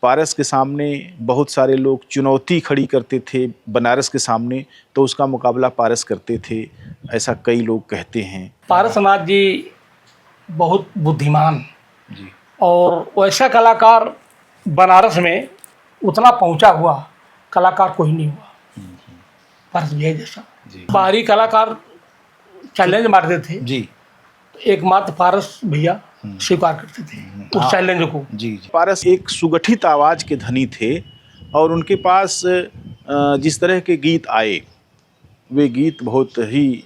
पारस के सामने बहुत सारे लोग चुनौती खड़ी करते थे, बनारस के सामने, तो उसका मुकाबला पारस करते थे, ऐसा कई लोग कहते हैं। पारसनाथ जी बहुत बुद्धिमान जी, और वैसा कलाकार बनारस में उतना पहुंचा हुआ कलाकार कोई नहीं हुआ पारस भैया जैसा। बाहरी कलाकार चैलेंज मारते थे जी, एकमात्र पारस भैया स्वीकार करते थे उस चैलेंज को। जी, पारस एक सुगठित आवाज़ के धनी थे और उनके पास जिस तरह के गीत आए, वे गीत बहुत ही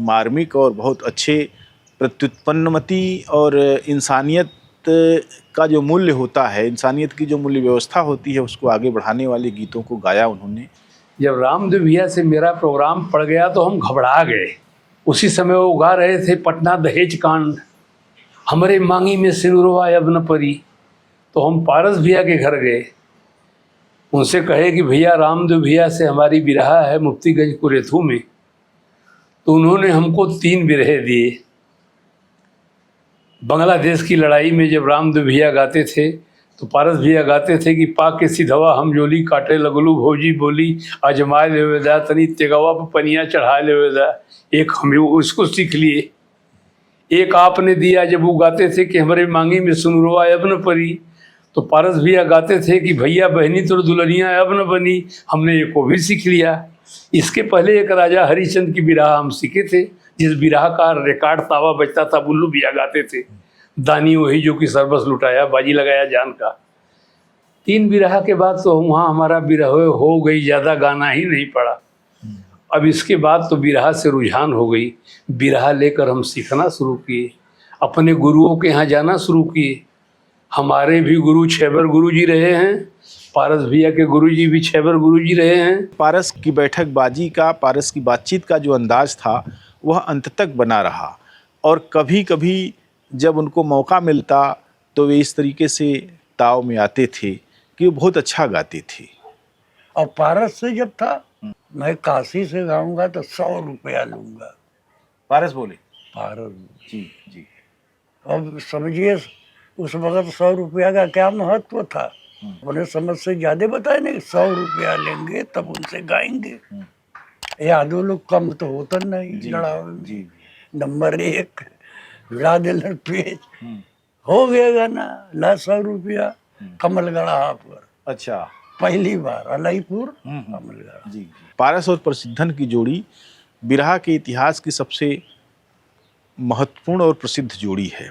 मार्मिक और बहुत अच्छे, प्रत्युत्पन्नमति और इंसानियत का जो मूल्य होता है, इंसानियत की जो मूल्य व्यवस्था होती है, उसको आगे बढ़ाने वाले गीतों को गाया उन्होंने। जब रामदेव भैया से मेरा प्रोग्राम पड़ गया तो हम घबरा गए। उसी समय वो गा रहे थे पटना दहेज कांड, हमारे मांगी में सिनुरवा अब न परी। तो हम पारस भैया के घर गए, उनसे कहे कि भैया रामदेव भैया से हमारी बिरहा है मुफ्तीगंज कुरेथू में। तो उन्होंने हमको 3 बिरहे दिए। बांग्लादेश की लड़ाई में जब रामदेव भैया गाते थे तो पारस भैया गाते थे कि पाक के सिधवा हम जोली काटे लगलू भौजी बोली अजमाए लेवेदा तनी तेगवा पर पनिया चढ़ा लेवेदा। एक हमें उसको सीख लिए। एक आपने दिया जब वो गाते थे कि हमारे मांगी में सुनुरवा अब न परी, तो पारस भैया गाते थे कि भैया बहनी तो दुल्हनिया अब न बनी। हमने एक को भी सीख लिया। इसके पहले एक राजा हरिश्चंद्र की बिरहा हम सीखे थे, जिस बिरहा का रिकॉर्ड तावा बजता था बुल्लू भैया गाते थे। दानी वही जो कि सरबस लुटाया बाजी लगाया जान का। 3 बिरहा के बाद तो वहाँ हमारा बिरह हो गई, ज़्यादा गाना ही नहीं पड़ा। अब इसके बाद तो बिरहा से रुझान हो गई। बिरहा लेकर हम सीखना शुरू किए, अपने गुरुओं के यहाँ जाना शुरू किए। हमारे भी गुरु छैबर गुरु जी रहे हैं, पारस भैया के गुरु जी भी छैबर गुरु जी रहे हैं। पारस की बैठकबाजी का, पारस की बातचीत का जो अंदाज था वह अंत तक बना रहा। और कभी कभी जब उनको मौका मिलता तो वे इस तरीके से ताव में आते थे कि वो बहुत अच्छा गाते थे। और पारस से जब था, मैं काशी से गाऊंगा तो 100 रुपया लूंगा। पारस बोले? पारस जी जी। अब समझिए उस वक्त 100 रुपया का क्या महत्व था। उन्हें समझ से ज्यादा बताए नहीं, 100 रुपया लेंगे तब उनसे गाएंगे। यादव लोग कम तो होता नहीं लड़ाव में। नंबर 1 विड़ा दिल पेज हो गया गाना, ला 100 रुपया कमलगढ़ा पर। अच्छा, पहली बार अलाईपुर कमलगढ़ा। जी। पारस और प्रसिद्धन की जोड़ी बिरहा के इतिहास की सबसे महत्वपूर्ण और प्रसिद्ध जोड़ी है।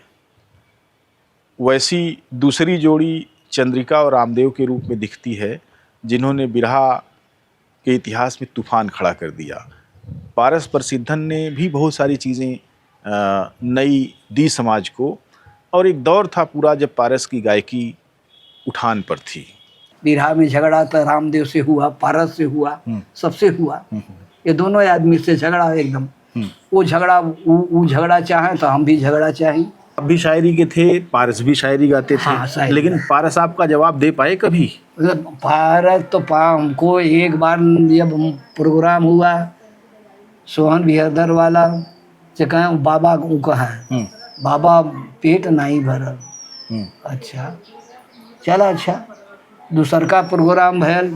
वैसी दूसरी जोड़ी चंद्रिका और रामदेव के रूप में दिखती है, जिन्होंने बिरहा के इतिहास में तूफान खड़ा कर दिया। पारस प्रसिद्धन ने भी बहुत सारी चीज़ें नई दी समाज को, और एक दौर था पूरा जब पारस की गायकी उठान पर थी। बिरहा में झगड़ा तो रामदेव से हुआ, पारस से हुआ, सबसे हुआ। ये दोनों आदमी से झगड़ा एकदम। वो झगड़ा चाहे तो हम भी झगड़ा चाहें। आप भी शायरी के थे, पारस भी शायरी गाते थे। हाँ, लेकिन पारस आपका जवाब दे पाए कभी? पारस तो हमको एक बार जब प्रोग्राम हुआ सोहन बिहरदर वाला से कहें बाबा को कहा बाबा पेट नहीं भरल। अच्छा चला, अच्छा दूसरका प्रोग्राम भैल,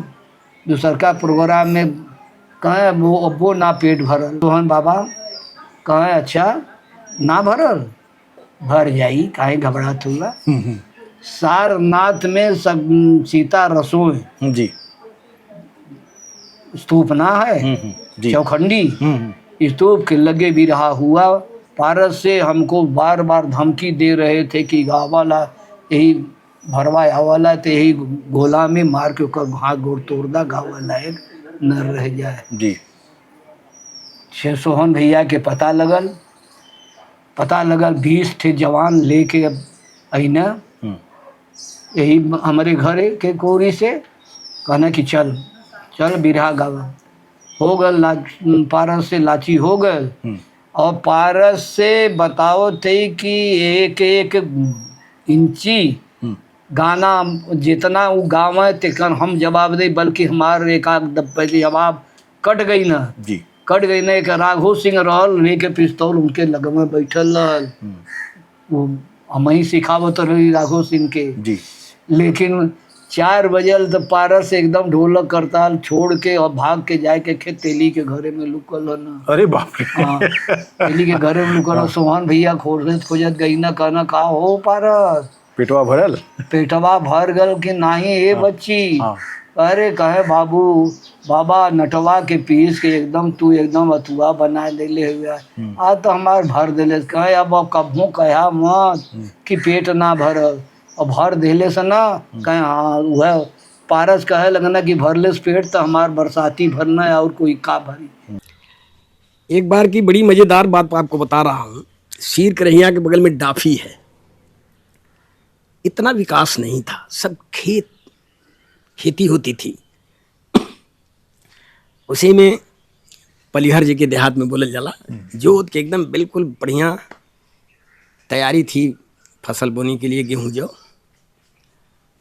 दूसरका प्रोग्राम में कहें वो ना पेट भरल। सोहन बाबा कहें अच्छा ना भरल, भर जाई, काहे घबरात हुआ। सारनाथ में सीता रसोई जी स्तूप ना है, चौखंडी स्तूप के लगे भी रहा हुआ। पारस से हमको बार बार धमकी दे रहे थे कि गावाला यही भरवा आवाला तो यही गोला में मार के ओकर भाग गोड़ तोड़ दा, गावाला एक न रह जाए जी। सोहन भैया के पता लगल 20 थे जवान लेके अइना यही हमारे घरे के कोरी से कहना कि चल बिरहा गावा। हो गल पारस से लाची हो गए। और पारस से बताओ थे कि एक इंची गाना जितना वो गाँव है तेकर हम जवाब दे, बल्कि हमारे एक आध जवाब कट गई ना जी, कट गई ना। एक राघव सिंह रहल लेके पिस्तौल उनके लग में बैठल रहल, वो हम ही सिखावत रही राघव सिंह के जी। लेकिन 4 बजल तो पारस एकदम ढोलक करताल छोड़ के और भाग के जाए के खेत तेली के घरे में लुकल ना। अरे बाप रे। हाँ, तेली के घरे में लुकल। सोहन भैया खोजत गई ना, कहना का हो पारस पेटवा भरल? पेटवा भर गल कि नहीं ए बच्ची? अरे कहे बाबा नटवा के पीस के एकदम तू एकदम अथुआ बना देले हुआ। आज तो हमार भर देले। कहे अब कभू कहा मत कि पेट ना भरल, और भर देले से ना कहे हाँ वह पारस कहे लगना कि भरले से पेट तो हमार बरसाती भरना है और कोई का भरी। एक बार की बड़ी मजेदार बात आपको बता रहा हूँ। शीर करहिया के बगल में डाफी है। इतना विकास नहीं था, सब खेती होती थी। उसी में पलिहर जी के देहात में बोलल जाला, जोत के एकदम बिल्कुल बढ़िया तैयारी थी फसल बोने के लिए, गेहूं जो।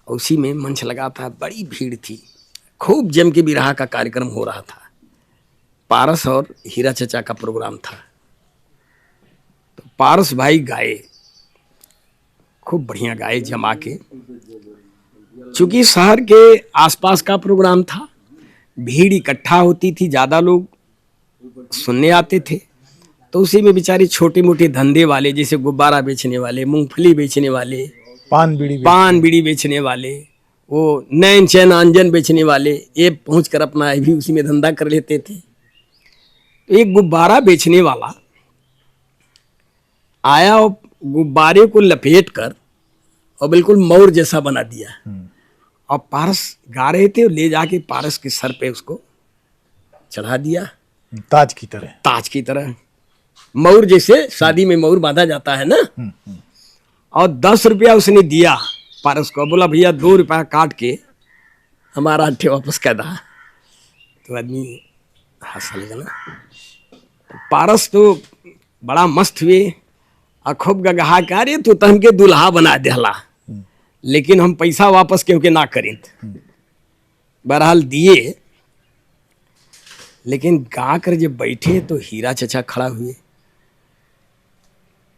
उसी में मंच लगा था, बड़ी भीड़ थी, खूब जम के बिरहा का कार्यक्रम हो रहा था। पारस और हीरा चचा का प्रोग्राम था। तो पारस भाई गाए, खूब बढ़िया गाए जमा के। चूंकि शहर के आसपास का प्रोग्राम था, भीड़ इकट्ठा होती थी, ज़्यादा लोग सुनने आते थे, तो उसी में बेचारे छोटे मोटे धंधे वाले, जैसे गुब्बारा बेचने वाले, मूंगफली बेचने वाले, पान बीड़ी बेचने वाले, वो नैन चैन अंजन बेचने वाले, ये पहुँच कर अपना भी उसी में धंधा कर लेते थे। तो एक गुब्बारा बेचने वाला आया और गुब्बारे को लपेट कर और बिल्कुल मोर जैसा बना दिया, और पारस गा रहे थे, ले जाके पारस के सर पे उसको चढ़ा दिया, ताज की तरह मोर जैसे शादी में मोर बांधा जाता है ना। और 10 रुपया उसने दिया पारस को, बोला भैया 2 रुपया काट के हमारा अट्ठे वापस कर दा। तो आदमी हंस लेगा ना। पारस तो बड़ा मस्त हुए और खूब गगहा के, अरे तू तो हमके दुल्हा बना देला, लेकिन हम पैसा वापस क्योंकि ना करें। बहरहाल दिए, लेकिन गा कर जब बैठे तो हीरा चचा खड़ा हुए,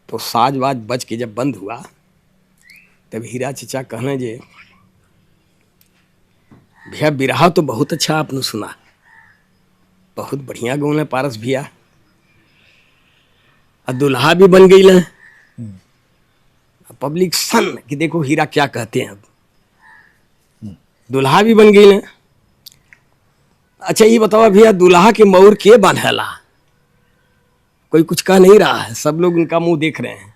तो साज-वाज बज के जब बंद हुआ तब हीरा चचा कहने जे भैया बिरहा तो बहुत अच्छा आपने सुना, बहुत बढ़िया गौन पारस भैया, और दुल्हा भी बन गई ना। पब्लिक सन कि देखो हीरा क्या कहते हैं, अब दुल्हा भी बन गई ना। अच्छा ये बताओ भैया दुल्हा के मोर के बांधेला? कोई कुछ कह नहीं रहा है, सब लोग उनका मुंह देख रहे हैं।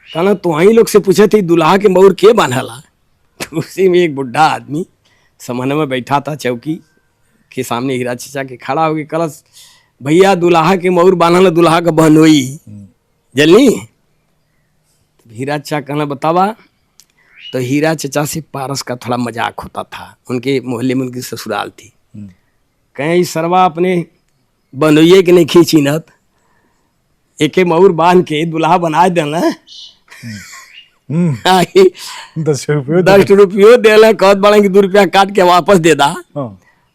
कहना तो वही लोग से पूछे थे दुल्हा के मोर के बांधेला? तो उसी में एक बुढ़ा आदमी सामने में बैठा था, चौकी के सामने हीरा चचा के खड़ा हो गया, कलश भैया दुल्हा के मोर बांधल दुल्हा का बहनोई जलनी। तो हीरा चचा कहना बतावा। तो हीरा चचा से पारस का थोड़ा मजाक होता था, उनके मोहल्ले में उनकी ससुराल थी। कहीं सरवा अपने बनोइये के नहीं खींची नत, एक मऊर बांध के दुल्हा बना देना। 10 रुपये देला, कहत बड़ा कि 2 रुपया काट के वापस दे दा।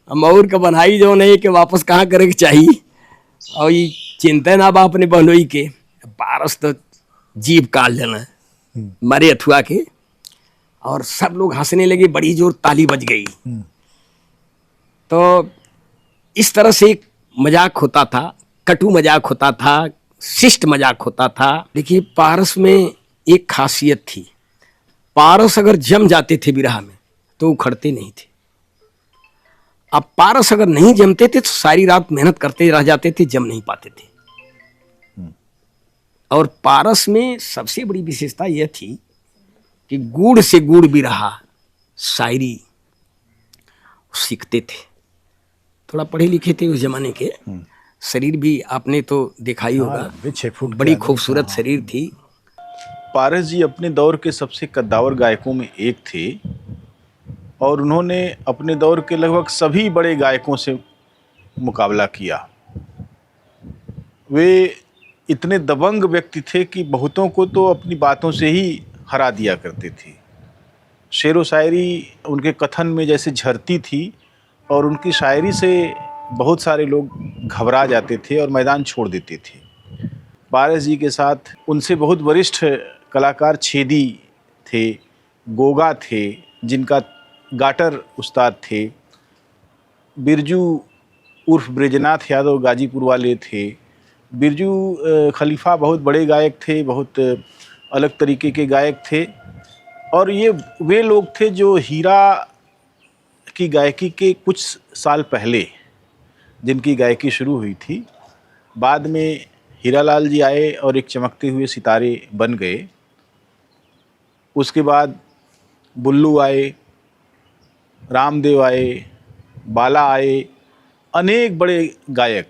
मऊर का बनाई जो नहीं के वापस कहाँ करे के चाहिए, और ये चिंता ना बा अपने बनोई के। पारस तो जीभ काट लेना मारे अथुआ के, और सब लोग हंसने लगे, बड़ी जोर ताली बज गई। तो इस तरह से एक मजाक होता था, कटु मजाक होता था, शिष्ट मजाक होता था। देखिए पारस में एक खासियत थी, पारस अगर जम जाते थे बिरहा में तो उखड़ते नहीं थे। अब पारस अगर नहीं जमते थे तो सारी रात मेहनत करते रह जाते थे, जम नहीं पाते थे। और पारस में सबसे बड़ी विशेषता यह थी कि गुड़ से गुड़ बिरहा शायरी सीखते थे। थोड़ा पढ़े लिखे थे उस जमाने के, शरीर भी आपने तो देखा ही होगा, 6 फुट बड़ी खूबसूरत शरीर थी। पारस जी अपने दौर के सबसे कद्दावर गायकों में एक थे, और उन्होंने अपने दौर के लगभग सभी बड़े गायकों से मुकाबला किया। वे इतने दबंग व्यक्ति थे कि बहुतों को तो अपनी बातों से ही हरा दिया करते थे। शेर व शायरी उनके कथन में जैसे झरती थी, और उनकी शायरी से बहुत सारे लोग घबरा जाते थे और मैदान छोड़ देते थे। पारस जी के साथ उनसे बहुत वरिष्ठ कलाकार छेदी थे, गोगा थे, जिनका गाटर उस्ताद थे, बिरजू उर्फ ब्रजनाथ यादव गाजीपुर वाले थे। बिरजू खलीफा बहुत बड़े गायक थे, बहुत अलग तरीके के गायक थे, और ये वे लोग थे जो हीरा की गायकी के कुछ साल पहले जिनकी गायकी शुरू हुई थी। बाद में हीरालाल जी आए और एक चमकते हुए सितारे बन गए। उसके बाद बुल्लू आए, रामदेव आए, बाला आए, अनेक बड़े गायक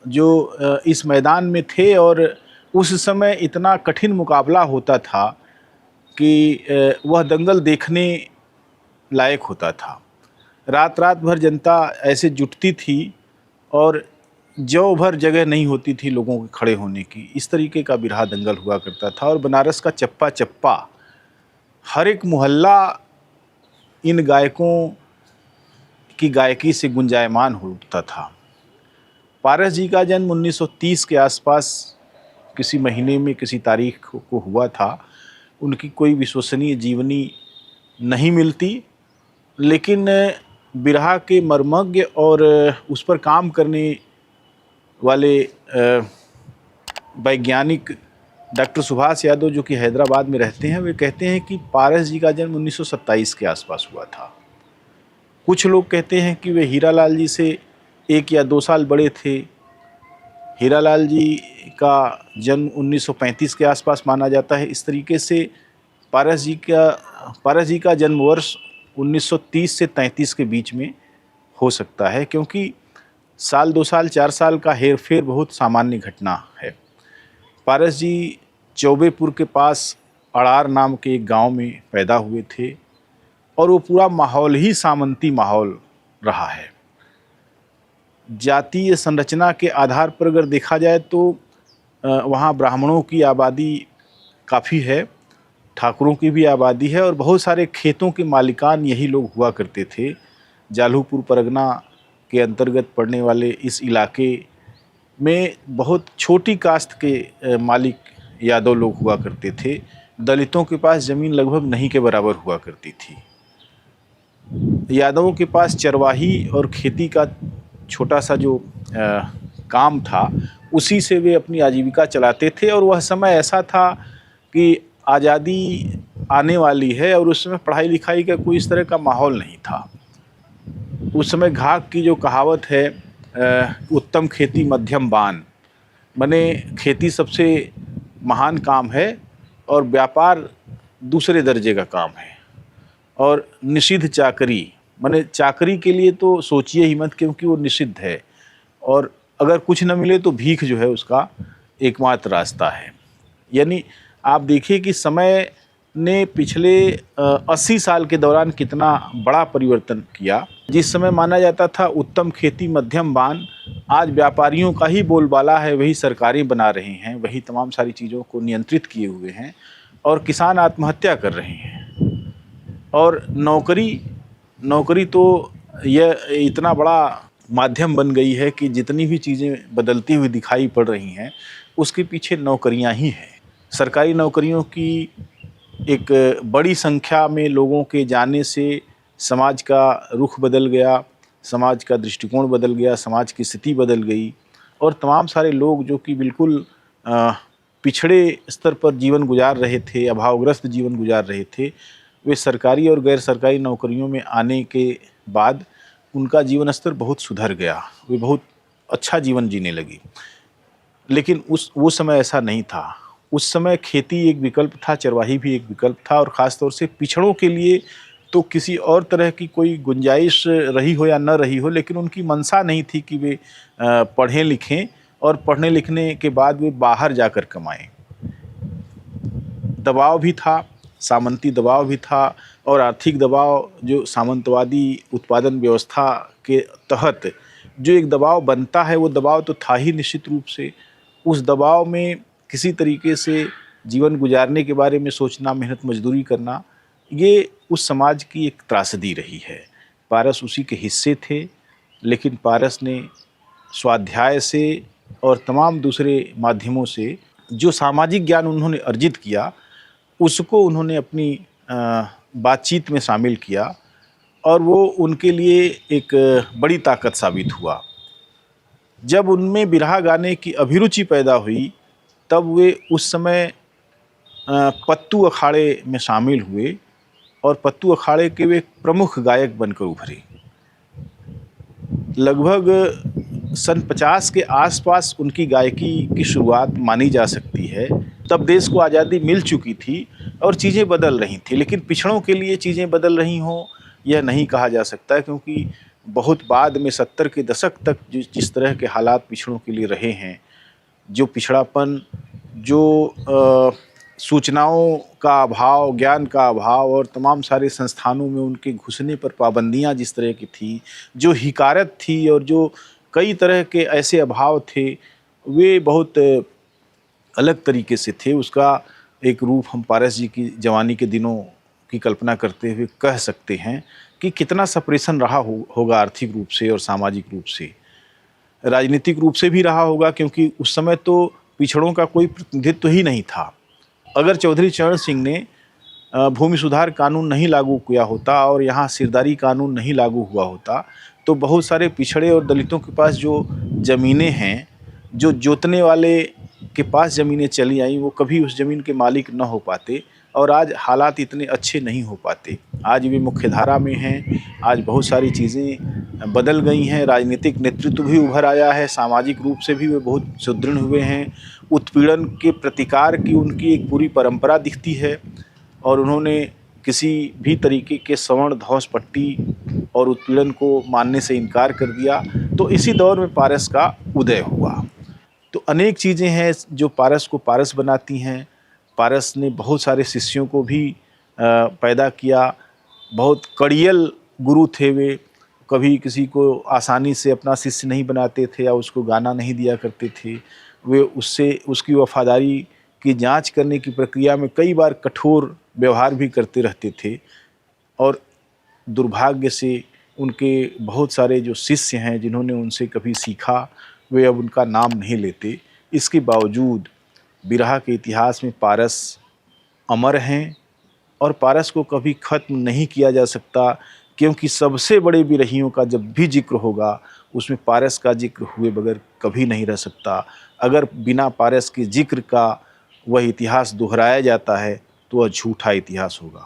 जो इस मैदान में थे। और उस समय इतना कठिन मुकाबला होता था कि वह दंगल देखने लायक होता था। रात रात भर जनता ऐसे जुटती थी और जौ भर जगह नहीं होती थी लोगों के खड़े होने की। इस तरीके का बिरहा दंगल हुआ करता था, और बनारस का चप्पा चप्पा, हर एक मोहल्ला इन गायकों की गायकी से गुंजायमान हो उठता था। पारस जी का जन्म 1930 के आसपास किसी महीने में किसी तारीख को हुआ था। उनकी कोई विश्वसनीय जीवनी नहीं मिलती, लेकिन बिरहा के मर्मज्ञ और उस पर काम करने वाले वैज्ञानिक डॉक्टर सुभाष यादव जो कि हैदराबाद में रहते हैं, वे कहते हैं कि पारस जी का जन्म 1927 के आसपास हुआ था। कुछ लोग कहते हैं कि वे हीरालाल जी से 1 या 2 साल बड़े थे। हीरालाल जी का जन्म 1935 के आसपास माना जाता है। इस तरीके से पारस जी का जन्म वर्ष 1930 से 33 के बीच में हो सकता है, क्योंकि साल 2 साल 4 साल का हेरफेर बहुत सामान्य घटना है। पारस जी चौबेपुर के पास अड़ार नाम के एक गांव में पैदा हुए थे और वो पूरा माहौल ही सामंती माहौल रहा है। जातीय संरचना के आधार पर अगर देखा जाए तो वहाँ ब्राह्मणों की आबादी काफ़ी है, ठाकुरों की भी आबादी है और बहुत सारे खेतों के मालिकान यही लोग हुआ करते थे। जालूपुर परगना के अंतर्गत पड़ने वाले इस इलाके में बहुत छोटी कास्त के मालिक यादव लोग हुआ करते थे। दलितों के पास ज़मीन लगभग नहीं के बराबर हुआ करती थी। यादवों के पास चरवाही और खेती का छोटा सा जो काम था, उसी से वे अपनी आजीविका चलाते थे। और वह समय ऐसा था कि आज़ादी आने वाली है और उस समय पढ़ाई लिखाई का कोई इस तरह का माहौल नहीं था। उस समय घाघ की जो कहावत है, उत्तम खेती मध्यम बान, माने खेती सबसे महान काम है और व्यापार दूसरे दर्जे का काम है। और निषिद्ध चाकरी, माने चाकरी के लिए तो सोचिए ही मत, क्योंकि वो निषिद्ध है और अगर कुछ न मिले तो भीख जो है उसका एकमात्र रास्ता है। यानी आप देखिए कि समय ने पिछले 80 साल के दौरान कितना बड़ा परिवर्तन किया। जिस समय माना जाता था उत्तम खेती मध्यम बान, आज व्यापारियों का ही बोलबाला है, वही सरकारें बना रहे हैं, वही तमाम सारी चीज़ों को नियंत्रित किए हुए हैं और किसान आत्महत्या कर रहे हैं। और नौकरी तो यह इतना बड़ा माध्यम बन गई है कि जितनी भी चीज़ें बदलती हुई दिखाई पड़ रही हैं, उसके पीछे नौकरियां ही हैं। सरकारी नौकरियों की एक बड़ी संख्या में लोगों के जाने से समाज का रुख बदल गया, समाज का दृष्टिकोण बदल गया, समाज की स्थिति बदल गई और तमाम सारे लोग जो कि बिल्कुल पिछड़े स्तर पर जीवन गुजार रहे थे, अभावग्रस्त जीवन गुजार रहे थे, वे सरकारी और गैर सरकारी नौकरियों में आने के बाद उनका जीवन स्तर बहुत सुधर गया, वे बहुत अच्छा जीवन जीने लगी। लेकिन वो समय ऐसा नहीं था। उस समय खेती एक विकल्प था, चरवाही भी एक विकल्प था और ख़ास तौर से पिछड़ों के लिए तो किसी और तरह की कोई गुंजाइश रही हो या न रही हो, लेकिन उनकी मंशा नहीं थी कि वे पढ़ें लिखें और पढ़ने लिखने के बाद वे बाहर जाकर कमाएं। दबाव भी था, सामंती दबाव भी था और आर्थिक दबाव जो सामंतवादी उत्पादन व्यवस्था के तहत जो एक दबाव बनता है, वो दबाव तो था ही निश्चित रूप से। उस दबाव में किसी तरीके से जीवन गुजारने के बारे में सोचना, मेहनत मजदूरी करना, ये उस समाज की एक त्रासदी रही है। पारस उसी के हिस्से थे, लेकिन पारस ने स्वाध्याय से और तमाम दूसरे माध्यमों से जो सामाजिक ज्ञान उन्होंने अर्जित किया, उसको उन्होंने अपनी बातचीत में शामिल किया और वो उनके लिए एक बड़ी ताकत साबित हुआ। जब उनमें बिरहा गाने की अभिरुचि पैदा हुई, तब वे उस समय पत्तू अखाड़े में शामिल हुए और पत्तू अखाड़े के वे प्रमुख गायक बनकर उभरे। लगभग सन 50 के आसपास उनकी गायकी की शुरुआत मानी जा सकती है। तब देश को आज़ादी मिल चुकी थी और चीज़ें बदल रही थी, लेकिन पिछड़ों के लिए चीज़ें बदल रही हों यह नहीं कहा जा सकता, क्योंकि बहुत बाद में 70 के दशक तक जिस तरह के हालात पिछड़ों के लिए रहे हैं, जो पिछड़ापन, जो सूचनाओं का अभाव, ज्ञान का अभाव और तमाम सारे संस्थानों में उनके घुसने पर पाबंदियां जिस तरह की थी, जो हिकारत थी और जो कई तरह के ऐसे अभाव थे, वे बहुत अलग तरीके से थे। उसका एक रूप हम पारस जी की जवानी के दिनों की कल्पना करते हुए कह सकते हैं कि कितना सप्रेशन रहा होगा आर्थिक रूप से और सामाजिक रूप से, राजनीतिक रूप से भी रहा होगा, क्योंकि उस समय तो पिछड़ों का कोई प्रतिनिधित्व ही नहीं था। अगर चौधरी चरण सिंह ने भूमि सुधार कानून नहीं लागू किया होता और यहाँ सिरदारी कानून नहीं लागू हुआ होता तो बहुत सारे पिछड़े और दलितों के पास जो ज़मीनें हैं, जो जोतने वाले के पास ज़मीनें चली आई, वो कभी उस ज़मीन के मालिक न हो पाते और आज हालात इतने अच्छे नहीं हो पाते। आज वे मुख्यधारा में हैं, आज बहुत सारी चीज़ें बदल गई हैं, राजनीतिक नेतृत्व भी उभर आया है, सामाजिक रूप से भी वे बहुत सुदृढ़ हुए हैं, उत्पीड़न के प्रतिकार की उनकी एक पूरी परंपरा दिखती है और उन्होंने किसी भी तरीके के सवर्ण धौस पट्टी और उत्पीड़न को मानने से इनकार कर दिया। तो इसी दौर में पारस का उदय हुआ। तो अनेक चीज़ें हैं जो पारस को पारस बनाती हैं। पारस ने बहुत सारे शिष्यों को भी पैदा किया। बहुत कड़ियल गुरु थे वे, कभी किसी को आसानी से अपना शिष्य नहीं बनाते थे या उसको गाना नहीं दिया करते थे। वे उससे उसकी वफादारी की जांच करने की प्रक्रिया में कई बार कठोर व्यवहार भी करते रहते थे और दुर्भाग्य से उनके बहुत सारे जो शिष्य हैं जिन्होंने उनसे कभी सीखा वे अब उनका नाम नहीं लेते। इसके बावजूद बिरहा के इतिहास में पारस अमर हैं और पारस को कभी ख़त्म नहीं किया जा सकता, क्योंकि सबसे बड़े बिरहियों का जब भी जिक्र होगा उसमें पारस का जिक्र हुए बगैर कभी नहीं रह सकता। अगर बिना पारस के जिक्र का वह इतिहास दोहराया जाता है तो वह झूठा इतिहास होगा।